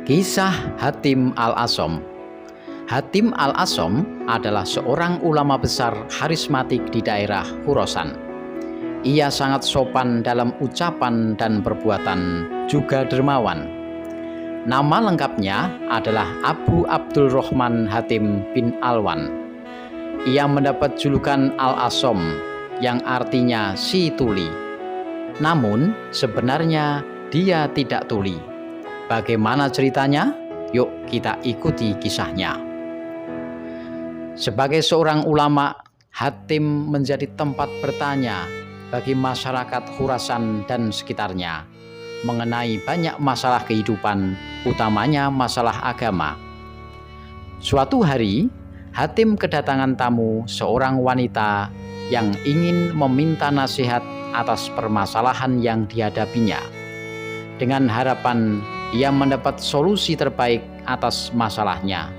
Kisah Hatim Al-Asham. Hatim Al-Asham adalah seorang ulama besar harismatik di daerah Khurasan. Ia sangat sopan dalam ucapan dan perbuatan, juga dermawan. Nama lengkapnya adalah Abu Abdul Rahman Hatim bin Alwan. Ia mendapat julukan Al-Asham yang artinya si tuli. Namun sebenarnya dia tidak tuli. Bagaimana ceritanya? Yuk kita ikuti kisahnya. Sebagai seorang ulama, Hatim menjadi tempat bertanya bagi masyarakat Khurasan dan sekitarnya mengenai banyak masalah kehidupan, utamanya masalah agama. Suatu hari, Hatim kedatangan tamu seorang wanita yang ingin meminta nasihat atas permasalahan yang dihadapinya, dengan harapan ia mendapat solusi terbaik atas masalahnya.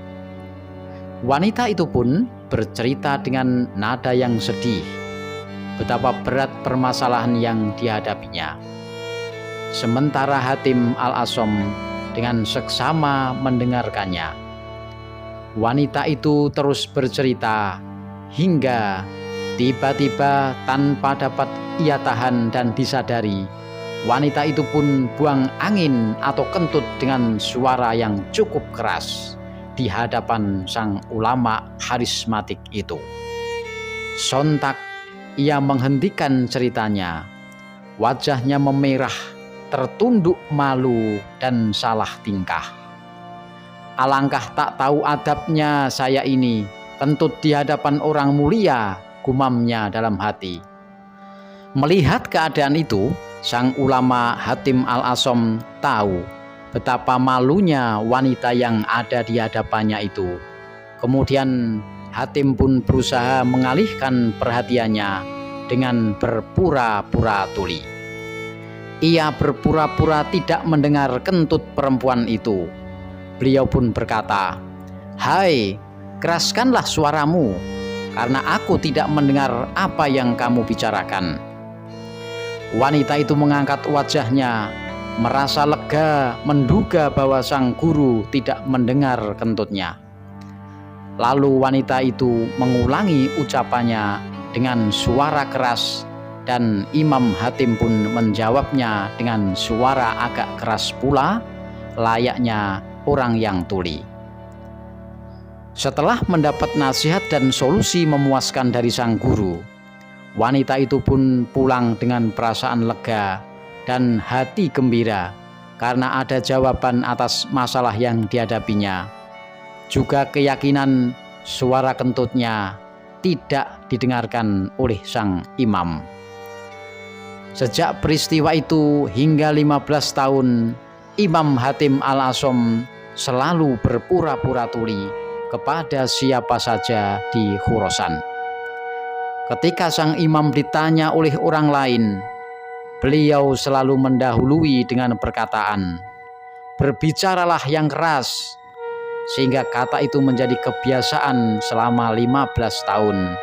Wanita itu pun bercerita dengan nada yang sedih, betapa berat permasalahan yang dihadapinya. Sementara Hatim Al-Asham dengan seksama mendengarkannya. Wanita itu terus bercerita hingga tiba-tiba tanpa dapat ia tahan dan disadari, wanita itu pun buang angin atau kentut dengan suara yang cukup keras di hadapan sang ulama harismatik itu. Sontak ia menghentikan ceritanya. Wajahnya memerah, tertunduk malu dan salah tingkah. Alangkah tak tahu adabnya saya ini, kentut di hadapan orang mulia, gumamnya dalam hati. Melihat keadaan itu, sang ulama Hatim Al-Asham tahu betapa malunya wanita yang ada di hadapannya itu. Kemudian Hatim pun berusaha mengalihkan perhatiannya dengan berpura-pura tuli. Ia berpura-pura tidak mendengar kentut perempuan itu. Beliau pun berkata, "Hai, keraskanlah suaramu, karena aku tidak mendengar apa yang kamu bicarakan." Wanita itu mengangkat wajahnya, merasa lega menduga bahwa sang guru tidak mendengar kentutnya. Lalu wanita itu mengulangi ucapannya dengan suara keras, dan Imam Hatim pun menjawabnya dengan suara agak keras pula, layaknya orang yang tuli. Setelah mendapat nasihat dan solusi memuaskan dari sang guru, wanita itu pun pulang dengan perasaan lega dan hati gembira karena ada jawaban atas masalah yang dihadapinya. Juga keyakinan suara kentutnya tidak didengarkan oleh sang imam. Sejak peristiwa itu hingga 15 tahun, Imam Hatim Al-Asham selalu berpura-pura tuli kepada siapa saja di Khurasan. Ketika sang imam ditanya oleh orang lain, beliau selalu mendahului dengan perkataan, "Berbicaralah yang keras," sehingga kata itu menjadi kebiasaan selama 15 tahun,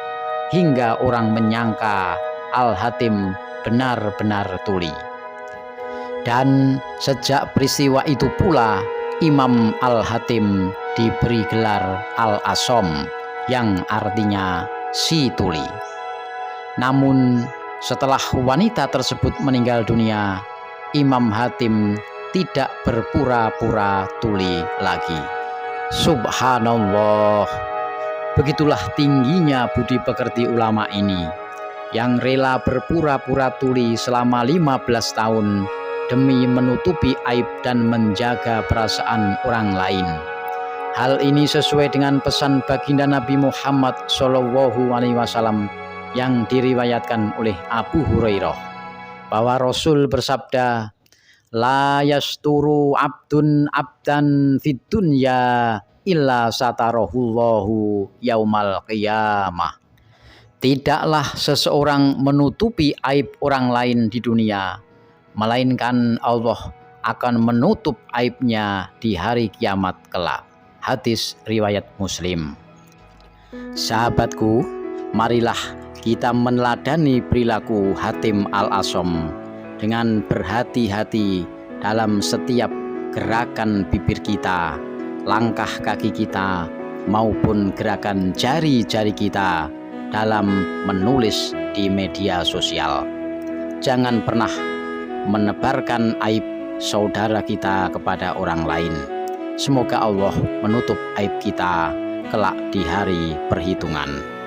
hingga orang menyangka Al-Hatim benar-benar tuli. Dan sejak peristiwa itu pula, Imam Al-Hatim diberi gelar Al-Asham yang artinya si tuli. Namun setelah wanita tersebut meninggal dunia, Imam Hatim tidak berpura-pura tuli lagi. Subhanallah, begitulah tingginya budi pekerti ulama ini, yang rela berpura-pura tuli selama 15 tahun demi menutupi aib dan menjaga perasaan orang lain. Hal ini sesuai dengan pesan baginda Nabi Muhammad SAW yang diriwayatkan oleh Abu Hurairah, bahwa Rasul bersabda, "La yasturu abdun abdan fid dunya illa satarahullahu yaumal qiyamah." Tidaklah seseorang menutupi aib orang lain di dunia, melainkan Allah akan menutup aibnya di hari kiamat kelak. Hadis riwayat Muslim. Sahabatku, marilah kita meneladani perilaku Hatim Al-Asham dengan berhati-hati dalam setiap gerakan bibir kita, langkah kaki kita, maupun gerakan jari-jari kita dalam menulis di media sosial. Jangan pernah menebarkan aib saudara kita kepada orang lain. Semoga Allah menutup aib kita kelak di hari perhitungan.